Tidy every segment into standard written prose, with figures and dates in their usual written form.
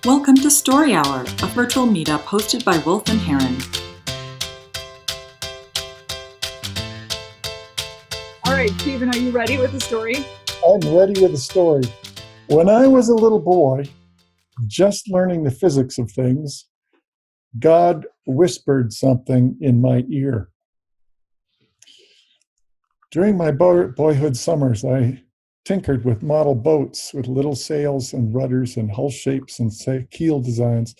Welcome to Story Hour, a virtual meetup hosted by Wolf and Heron. All right, Stephen, are you ready with the story? I'm ready with a story. When I was a little boy, just learning the physics of things, God whispered something in my ear. During my boyhood summers, I tinkered with model boats with little sails and rudders and hull shapes and keel designs.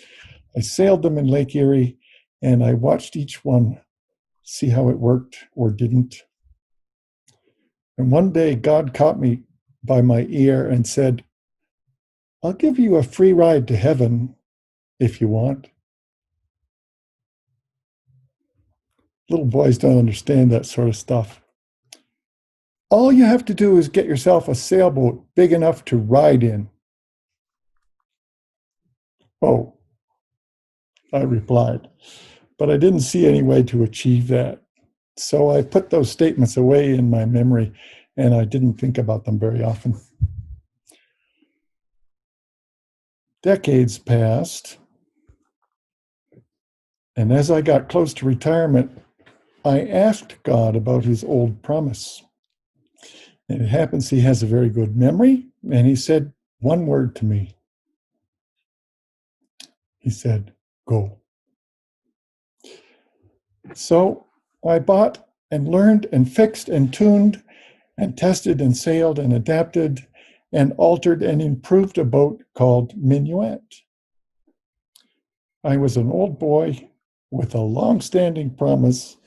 I sailed them in Lake Erie, and I watched each one see how it worked or didn't. And one day, God caught me by my ear and said, "I'll give you a free ride to heaven if you want." Little boys don't understand that sort of stuff. All you have to do is get yourself a sailboat big enough to ride in. "Oh," I replied, but I didn't see any way to achieve that. So I put those statements away in my memory, and I didn't think about them very often. Decades passed, and as I got close to retirement, I asked God about his old promise. And it happens he has a very good memory, and he said one word to me. He said, "Go." So I bought and learned and fixed and tuned and tested and sailed and adapted and altered and improved a boat called Minuet. I was an old boy with a long-standing promise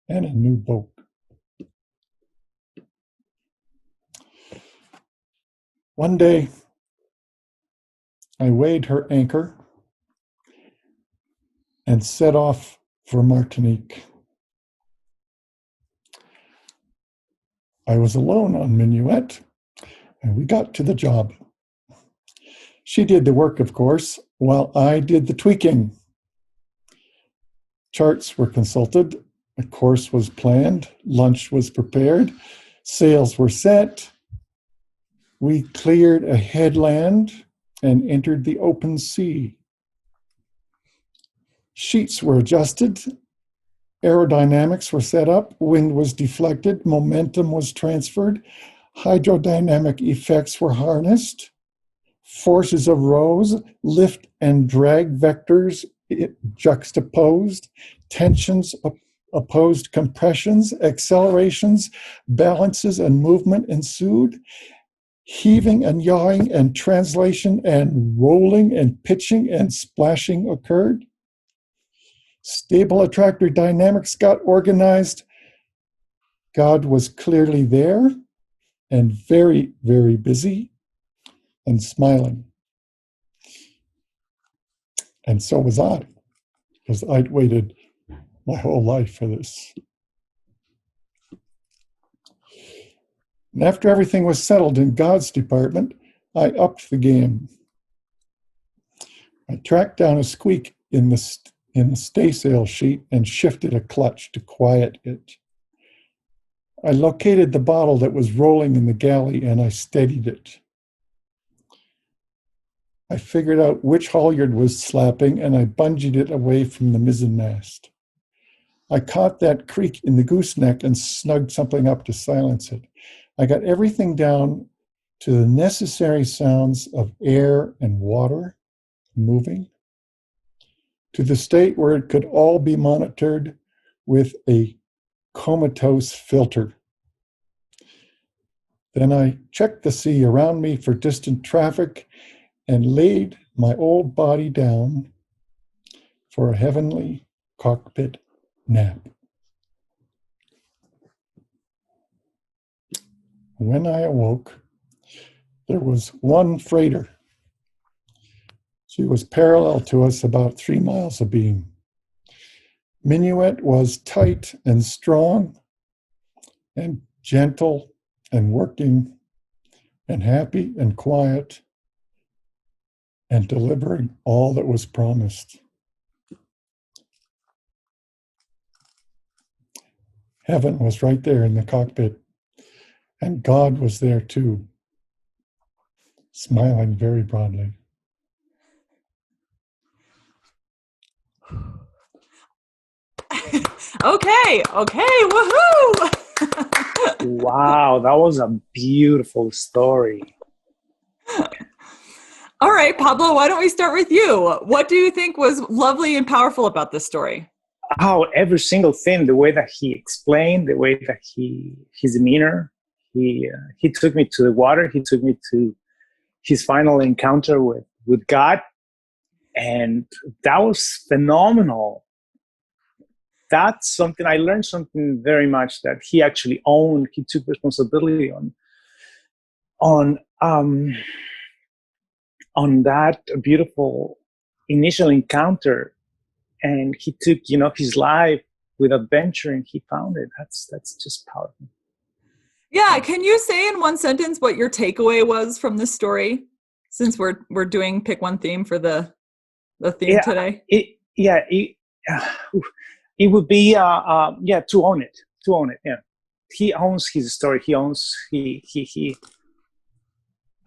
and a new boat. One day, I weighed her anchor and set off for Martinique. I was alone on Minuet, and we got to the job. She did the work, of course, while I did the tweaking. Charts were consulted, a course was planned, lunch was prepared, sails were set. We cleared a headland and entered the open sea. Sheets were adjusted, aerodynamics were set up, wind was deflected, momentum was transferred, hydrodynamic effects were harnessed, forces arose, lift and drag vectors juxtaposed, tensions opposed compressions, accelerations, balances and movement ensued, heaving and yawing and translation and rolling and pitching and splashing occurred. Stable attractor dynamics got organized. God was clearly there and very, very busy and smiling. And so was I, because I'd waited my whole life for this. And after everything was settled in God's department, I upped the game. I tracked down a squeak in the staysail sheet and shifted a clutch to quiet it. I located the bottle that was rolling in the galley and I steadied it. I figured out which halyard was slapping and I bungeed it away from the mizzenmast. I caught that creak in the gooseneck and snugged something up to silence it. I got everything down to the necessary sounds of air and water moving, to the state where it could all be monitored with a comatose filter. Then I checked the sea around me for distant traffic and laid my old body down for a heavenly cockpit nap. When I awoke, there was one freighter. She was parallel to us about 3 miles abeam. Minuet was tight and strong and gentle and working and happy and quiet and delivering all that was promised. Heaven was right there in the cockpit, and God was there too, smiling very broadly. Okay, woohoo! Wow, that was a beautiful story. All right, Pablo, why don't we start with you? What do you think was lovely and powerful about this story? Oh, every single thing, the way that he explained, the way that his demeanor, he took me to the water, he took me to his final encounter with God, and that was phenomenal. That's something I learned something very much, that he actually owned, he took responsibility on that beautiful initial encounter, and he took his life with adventure, and he found it. That's just powerful. Yeah, can you say in one sentence what your takeaway was from this story, since we're doing pick one theme for the theme today? It would be to own it. Yeah, he owns his story. He owns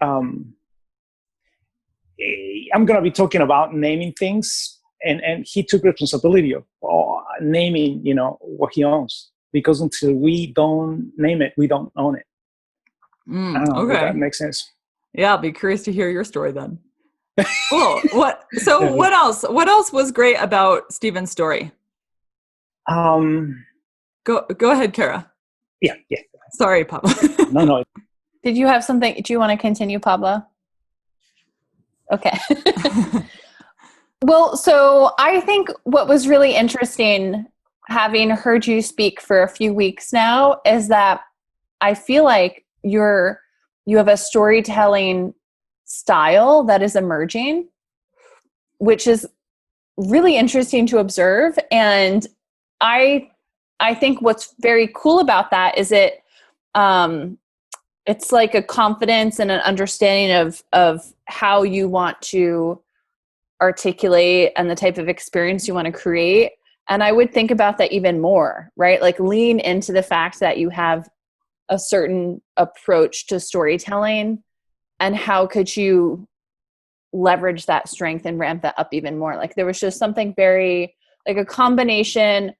I'm going to be talking about naming things, and he took responsibility of naming, what he owns, because until we don't name it, we don't own it. I don't know if that makes sense. Yeah, I'll be curious to hear your story then. Cool. What else? What else was great about Stephen's story? Go ahead, Kara. Yeah. Sorry, Pablo. No. Did you have something? Do you want to continue, Pablo? Okay. Well, so I think what was really interesting, having heard you speak for a few weeks now, is that I feel like you have a storytelling style that is emerging, which is really interesting to observe. And I think what's very cool about that is it's like a confidence and an understanding of how you want to articulate and the type of experience you want to create. And I would think about that even more, right? Like lean into the fact that you have a certain approach to storytelling, and how could you leverage that strength and ramp that up even more. Like there was just something very, like a combination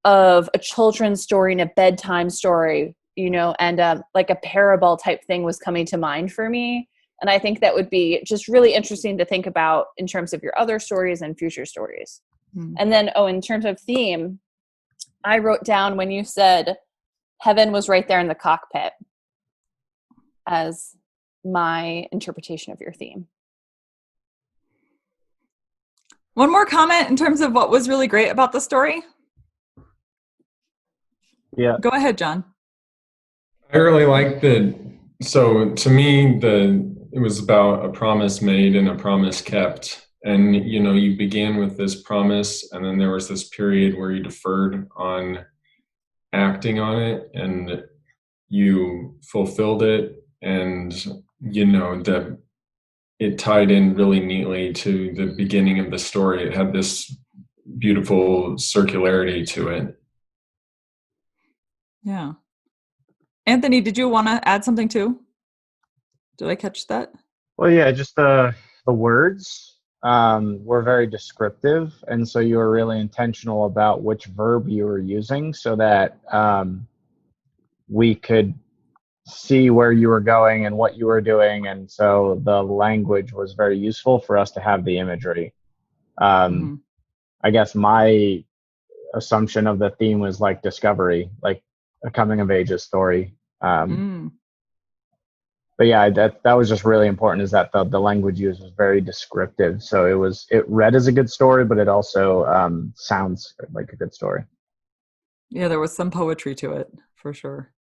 of a children's story and a bedtime story, and like a parable type thing was coming to mind for me. And I think that would be just really interesting to think about in terms of your other stories and future stories. Mm. And then, in terms of theme, I wrote down when you said heaven was right there in the cockpit as my interpretation of your theme. One more comment in terms of what was really great about the story? Yeah. Go ahead, John. I really liked so to me, it was about a promise made and a promise kept. And, you began with this promise, and then there was this period where you deferred on acting on it, and you fulfilled it. And, it tied in really neatly to the beginning of the story. It had this beautiful circularity to it. Yeah. Anthony, did you want to add something too? Did I catch that? Well, yeah, just the words were very descriptive, and so you were really intentional about which verb you were using, so that we could see where you were going and what you were doing, and so the language was very useful for us to have the imagery. I guess my assumption of the theme was like discovery, like a coming of ages story. But yeah, that was just really important, is that the language used was very descriptive. So it read as a good story, but it also sounds like a good story. Yeah, there was some poetry to it for sure.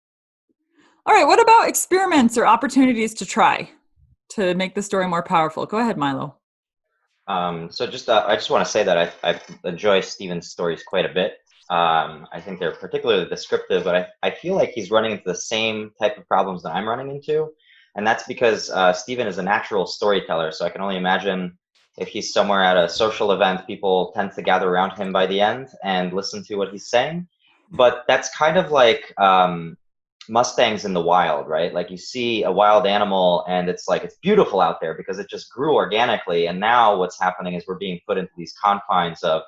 All right, what about experiments or opportunities to try to make the story more powerful? Go ahead, Milo. So I just want to say that I enjoy Stephen's stories quite a bit. I think they're particularly descriptive, but I feel like he's running into the same type of problems that I'm running into. And that's because Stephen is a natural storyteller. So I can only imagine if he's somewhere at a social event, people tend to gather around him by the end and listen to what he's saying. But that's kind of like Mustangs in the wild, right? Like you see a wild animal and it's beautiful out there because it just grew organically. And now what's happening is we're being put into these confines of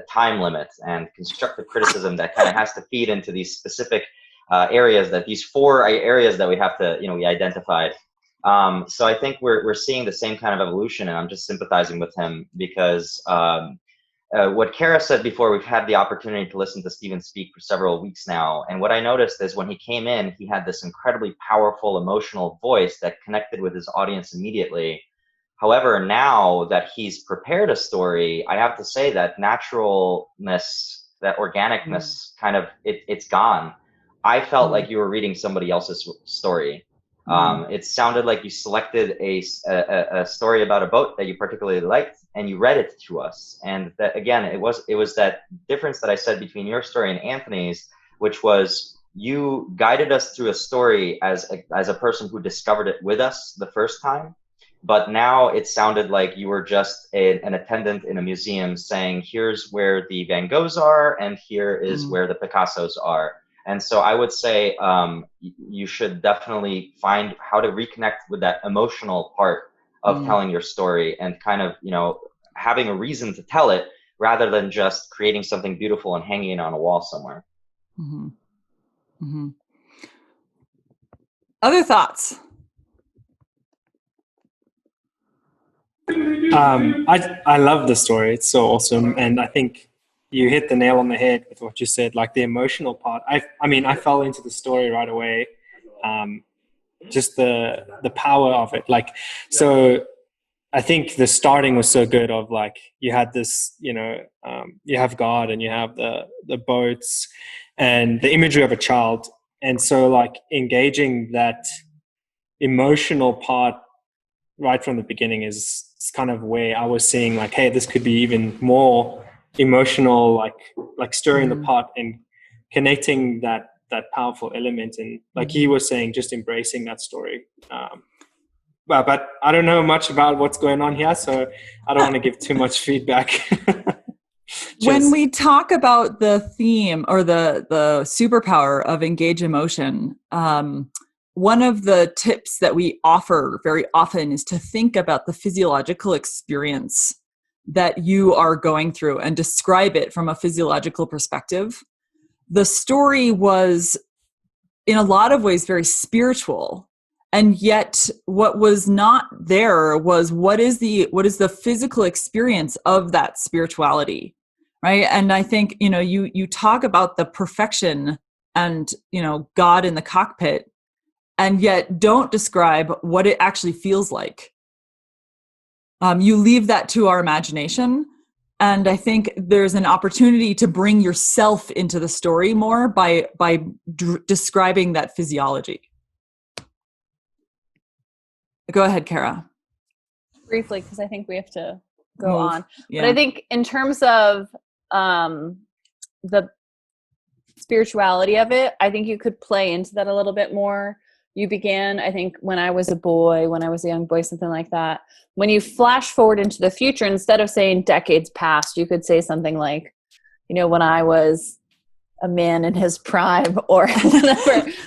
time limit and constructive criticism that kind of has to feed into these specific areas, that these 4 areas that we have to, we identified. So I think we're seeing the same kind of evolution, and I'm just sympathizing with him because what Kara said before, we've had the opportunity to listen to Stephen speak for several weeks now. And what I noticed is when he came in, he had this incredibly powerful, emotional voice that connected with his audience immediately. However, now that he's prepared a story, I have to say that naturalness, that organicness, kind of, it's gone. I felt like you were reading somebody else's story. It sounded like you selected a story about a boat that you particularly liked, and you read it to us. And that, again, it was that difference that I said between your story and Anthony's, which was you guided us through a story as a person who discovered it with us the first time. But now it sounded like you were just an attendant in a museum saying, here's where the Van Goghs are, and here is where the Picassos are. And so I would say you should definitely find how to reconnect with that emotional part of telling your story, and kind of, having a reason to tell it rather than just creating something beautiful and hanging it on a wall somewhere. Mm-hmm. Mm-hmm. Other thoughts? I love the story. It's so awesome. And I think you hit the nail on the head with what you said, like the emotional part. I fell into the story right away. Just the power of it. So I think the starting was so good of you had this, you have God and you have the boats and the imagery of a child. And so engaging that emotional part right from the beginning is kind of where I was seeing hey, this could be even more emotional, like stirring the pot and connecting that powerful element. And he was saying, just embracing that story. But I don't know much about what's going on here, so I don't want to give too much feedback. When we talk about the theme or the superpower of engage emotion, one of the tips that we offer very often is to think about the physiological experience that you are going through and describe it from a physiological perspective. The story was, in a lot of ways, very spiritual. And yet what was not there was what is the physical experience of that spirituality, right? And I think, you talk about the perfection and, God in the cockpit, and yet don't describe what it actually feels like. You leave that to our imagination. And I think there's an opportunity to bring yourself into the story more by describing that physiology. Go ahead, Kara. Briefly, because I think we have to go on. Yeah. But I think in terms of the spirituality of it, I think you could play into that a little bit more. You began, I think, when I was a young boy, something like that. When you flash forward into the future, instead of saying decades past, you could say something like, when I was a man in his prime, or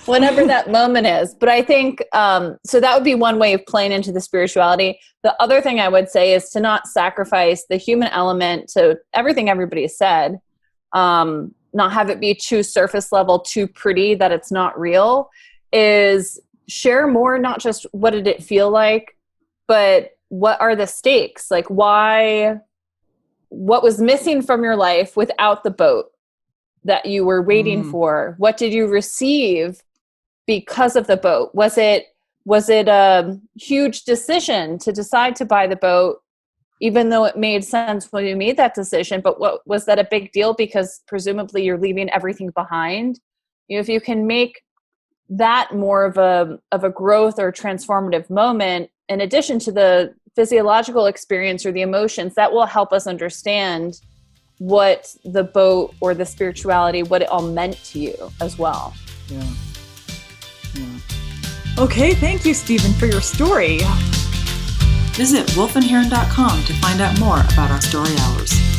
whenever that moment is. But I think, so that would be one way of playing into the spirituality. The other thing I would say is to not sacrifice the human element to everything everybody has said, not have it be too surface level, too pretty that it's not real, is share more, not just what did it feel like, but what are the stakes? What was missing from your life without the boat that you were waiting for? What did you receive because of the boat? Was it a huge decision to decide to buy the boat, even though it made sense when you made that decision? But was that a big deal because presumably you're leaving everything behind? If you can make that more of a growth or transformative moment, in addition to the physiological experience or the emotions, that will help us understand what the boat or the spirituality, what it all meant to you as well. Yeah. Okay, thank you, Stephen, for your story. Visit wolfandheron.com to find out more about our story hours.